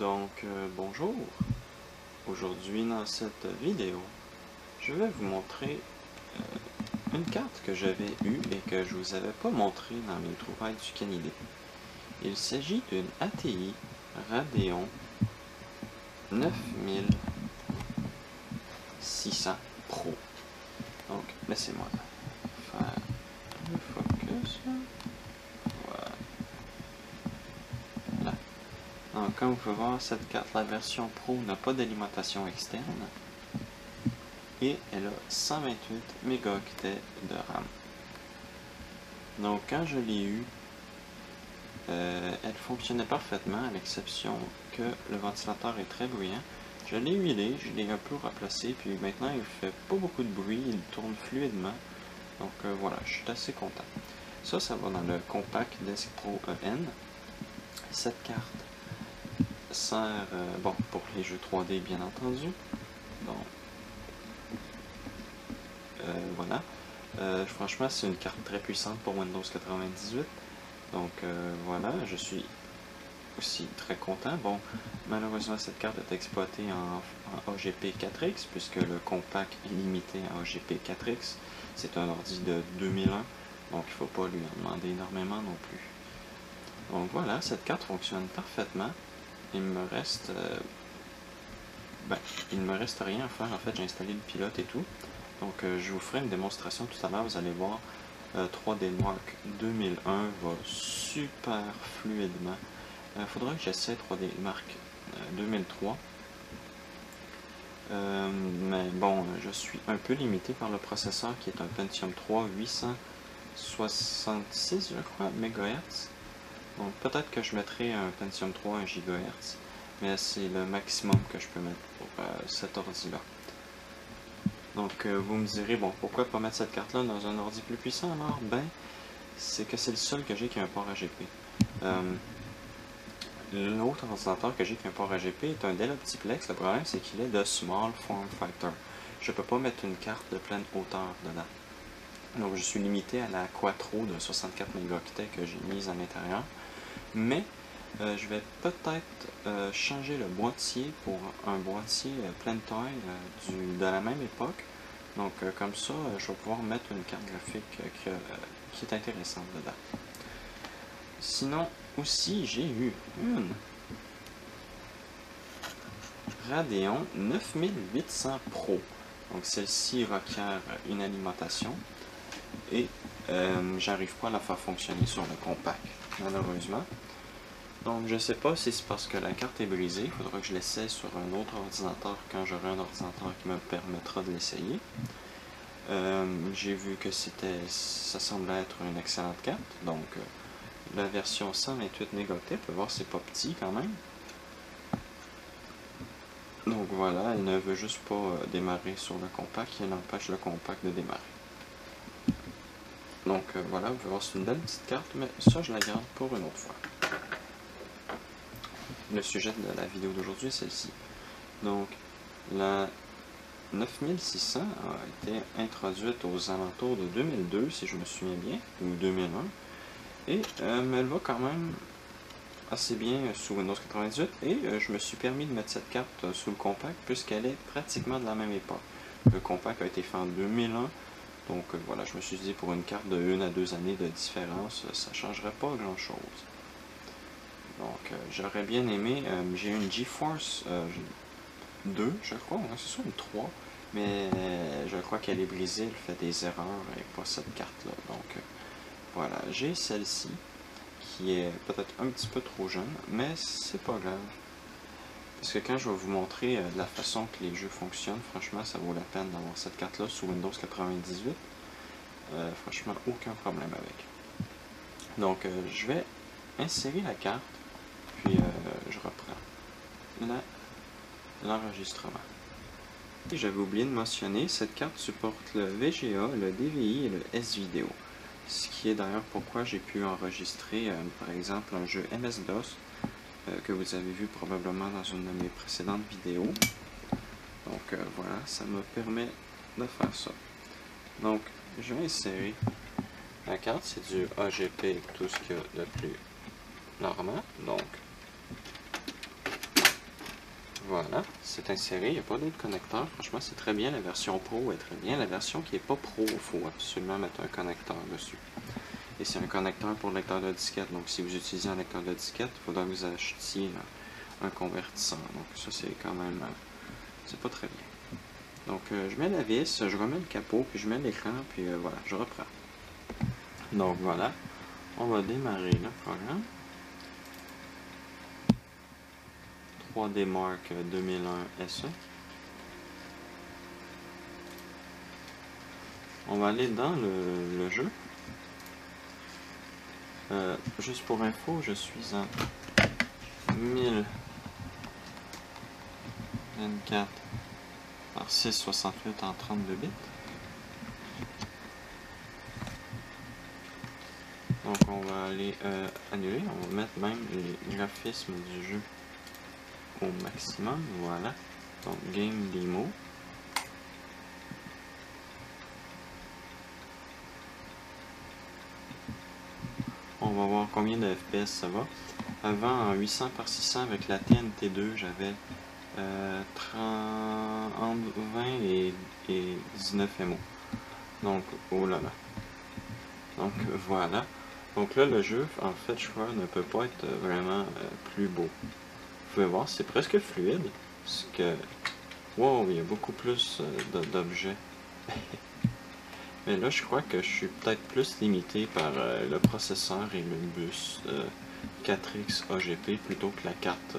Bonjour. Aujourd'hui dans cette vidéo, je vais vous montrer une carte que j'avais eue et que je vous avais pas montré dans mes trouvailles du Canada. Il s'agit d'une ATI Radeon 9600 Pro. Donc, laissez-moi faire le focus. Voilà. Donc, comme vous pouvez voir, cette carte, la version Pro, n'a pas d'alimentation externe. Et elle a 128 mégaoctets de RAM. Donc quand je l'ai eu, elle fonctionnait parfaitement, à l'exception que le ventilateur est très bruyant. Je l'ai huilé, je l'ai un peu replacé, puis maintenant il fait pas beaucoup de bruit, il tourne fluidement. Donc voilà, je suis assez content. Ça va dans le Compact Desk Pro EN. Cette carte sert, bon, pour les jeux 3D bien entendu. Donc, voilà. Franchement, c'est une carte très puissante pour Windows 98. Donc voilà, je suis aussi très content. Bon, malheureusement, cette carte est exploitée en AGP 4X, puisque le compact est limité à AGP 4X. C'est un ordi de 2001, donc il ne faut pas lui en demander énormément non plus. Donc voilà, cette carte fonctionne parfaitement. Il me reste rien à faire. En fait, j'ai installé le pilote et tout. Donc je vous ferai une démonstration tout à l'heure, vous allez voir. 3D Mark 2001 va super fluidement. Il faudra que j'essaie 3D Mark 2003. Mais bon, je suis un peu limité par le processeur qui est un Pentium 3 866, je crois, MHz. Donc peut-être que je mettrai un Pentium 3 1 GHz, mais c'est le maximum que je peux mettre pour cet ordi-là. Donc vous me direz, bon, pourquoi pas mettre cette carte-là dans un ordi plus puissant alors? Ben, c'est que c'est le seul que j'ai qui a un port AGP. L'autre ordinateur que j'ai qui a un port AGP est un Dell Optiplex. Le problème, c'est qu'il est de Small Form Factor. Je ne peux pas mettre une carte de pleine hauteur dedans. Donc je suis limité à la Quattro de 64 mégaoctets que j'ai mise à l'intérieur. Mais je vais peut-être changer le boîtier pour un boîtier pleine taille de la même époque. Donc comme ça, je vais pouvoir mettre une carte graphique qui est intéressante dedans. Sinon, aussi, j'ai eu une Radeon 9800 Pro. Donc celle-ci requiert une alimentation et j'arrive pas à la faire fonctionner sur le compact, malheureusement. Donc je sais pas si c'est parce que la carte est brisée, il faudra que je l'essaie sur un autre ordinateur quand j'aurai un ordinateur qui me permettra de l'essayer. J'ai vu que ça semblait être une excellente carte, donc la version 128 mégaoctets, on peut voir c'est pas petit quand même. Donc voilà, elle ne veut juste pas démarrer sur le compact, elle empêche le compact de démarrer. Donc voilà, vous pouvez voir c'est une belle petite carte, mais ça je la garde pour une autre fois. Le sujet de la vidéo d'aujourd'hui est celle-ci. Donc, la 9600 a été introduite aux alentours de 2002, si je me souviens bien, ou 2001. Et elle va quand même assez bien sous Windows 98. Et je me suis permis de mettre cette carte sous le compact, puisqu'elle est pratiquement de la même époque. Le compact a été fait en 2001. Donc voilà, je me suis dit pour une carte de 1 à 2 années de différence, ça ne changerait pas grand-chose. Donc, j'aurais bien aimé, j'ai une GeForce 2, je crois, ouais, c'est ça, une 3, mais je crois qu'elle est brisée, elle fait des erreurs et pas cette carte-là. Donc, voilà, j'ai celle-ci, qui est peut-être un petit peu trop jeune, mais c'est pas grave. Parce que quand je vais vous montrer de la façon que les jeux fonctionnent, franchement, ça vaut la peine d'avoir cette carte-là sous Windows 98. Franchement, aucun problème avec. Donc, je vais insérer la carte. Puis je reprends l'enregistrement. Et j'avais oublié de mentionner, cette carte supporte le VGA, le DVI et le S-Video. Ce qui est d'ailleurs pourquoi j'ai pu enregistrer par exemple un jeu MS-DOS que vous avez vu probablement dans une de mes précédentes vidéos. Donc voilà, ça me permet de faire ça. Donc je vais insérer la carte, c'est du AGP, tout ce qu'il y a de plus normal. Donc Voilà, c'est inséré, il n'y a pas d'autre connecteur. Franchement, c'est très bien. La version Pro est très bien. La version qui n'est pas Pro, il faut absolument mettre un connecteur dessus. Et c'est un connecteur pour lecteur de disquette. Donc, si vous utilisez un lecteur de disquette, il faudra que vous achetiez un convertisseur. Donc, ça, c'est quand même... c'est pas très bien. Donc, je mets la vis, je remets le capot, puis je mets l'écran, puis voilà, je reprends. Donc, voilà. On va démarrer le programme. 3D Mark 2001 SE. On va aller dans le jeu. Juste pour info, je suis en 1024 par 668 en 32 bits. Donc on va aller annuler, on va mettre même les graphismes du jeu au maximum, voilà. Donc Game Demo. On va voir combien de FPS ça va. Avant en 800 par 600 avec la TNT2, j'avais entre 20 et 19 MO. Donc, oh là là. Donc voilà. Donc là, le jeu, en fait, je crois, ne peut pas être vraiment plus beau. Vous pouvez voir, c'est presque fluide. Parce que, wow, il y a beaucoup plus d'objets. Mais là, je crois que je suis peut-être plus limité par le processeur et le bus 4X AGP plutôt que la carte.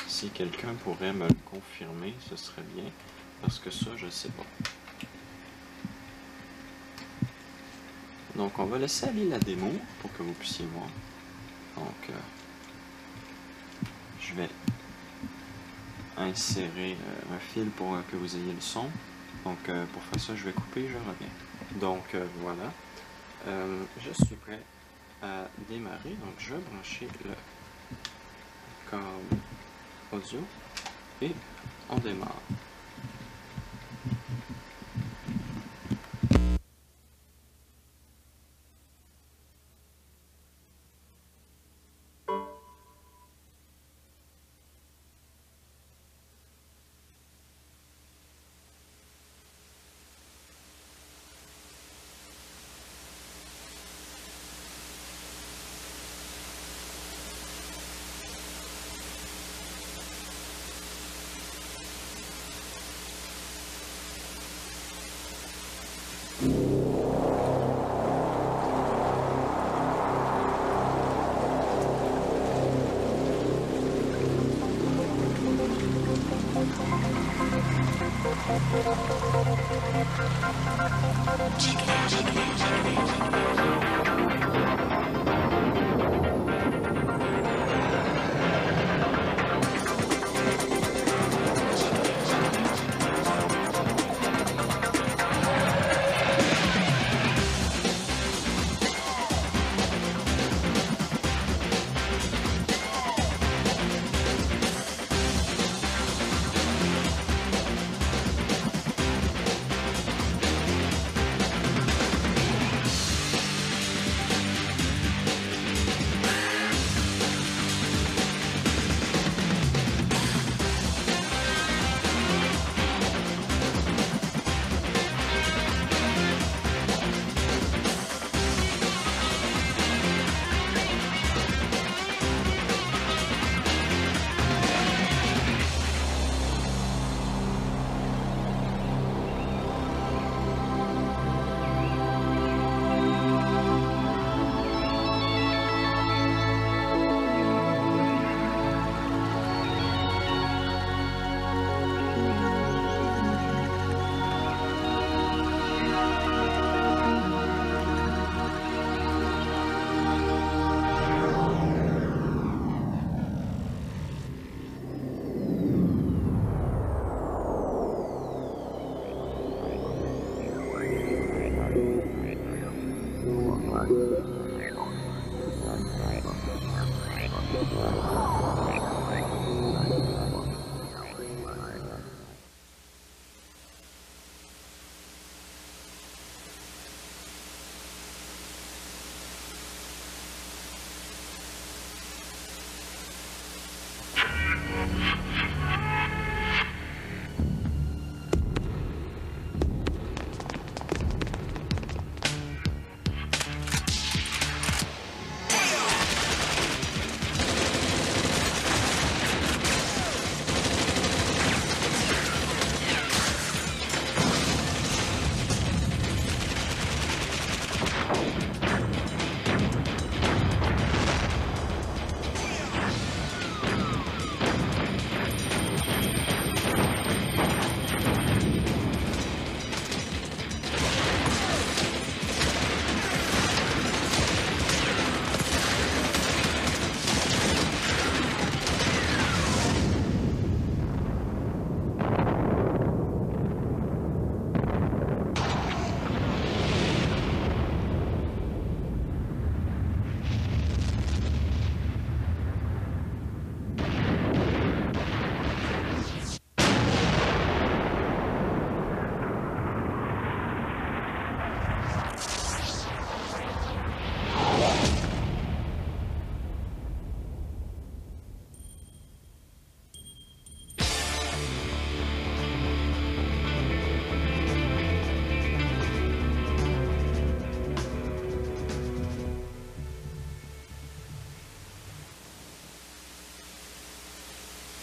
Si quelqu'un pourrait me le confirmer, ce serait bien. Parce que ça, je ne sais pas. Donc, on va laisser aller la démo pour que vous puissiez voir. Donc, je vais insérer un fil pour que vous ayez le son. Donc, pour faire ça, je vais couper, je reviens. Donc, voilà. Je suis prêt à démarrer. Donc, je vais brancher le câble audio et on démarre.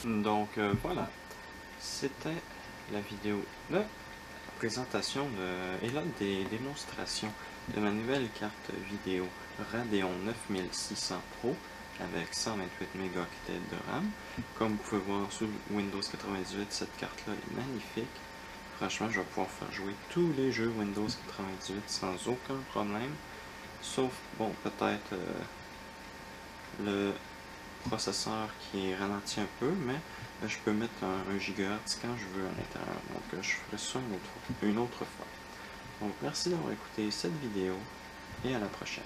Donc voilà, c'était la vidéo de présentation et là des démonstrations de ma nouvelle carte vidéo Radeon 9600 Pro avec 128 mégaoctets de RAM. Comme vous pouvez voir sous Windows 98, cette carte-là est magnifique. Franchement, je vais pouvoir faire jouer tous les jeux Windows 98 sans aucun problème. Sauf, bon, peut-être le processeur qui est ralenti un peu, mais je peux mettre un GHz quand je veux à l'intérieur. Donc, je ferai ça une autre fois. Donc, merci d'avoir écouté cette vidéo et à la prochaine.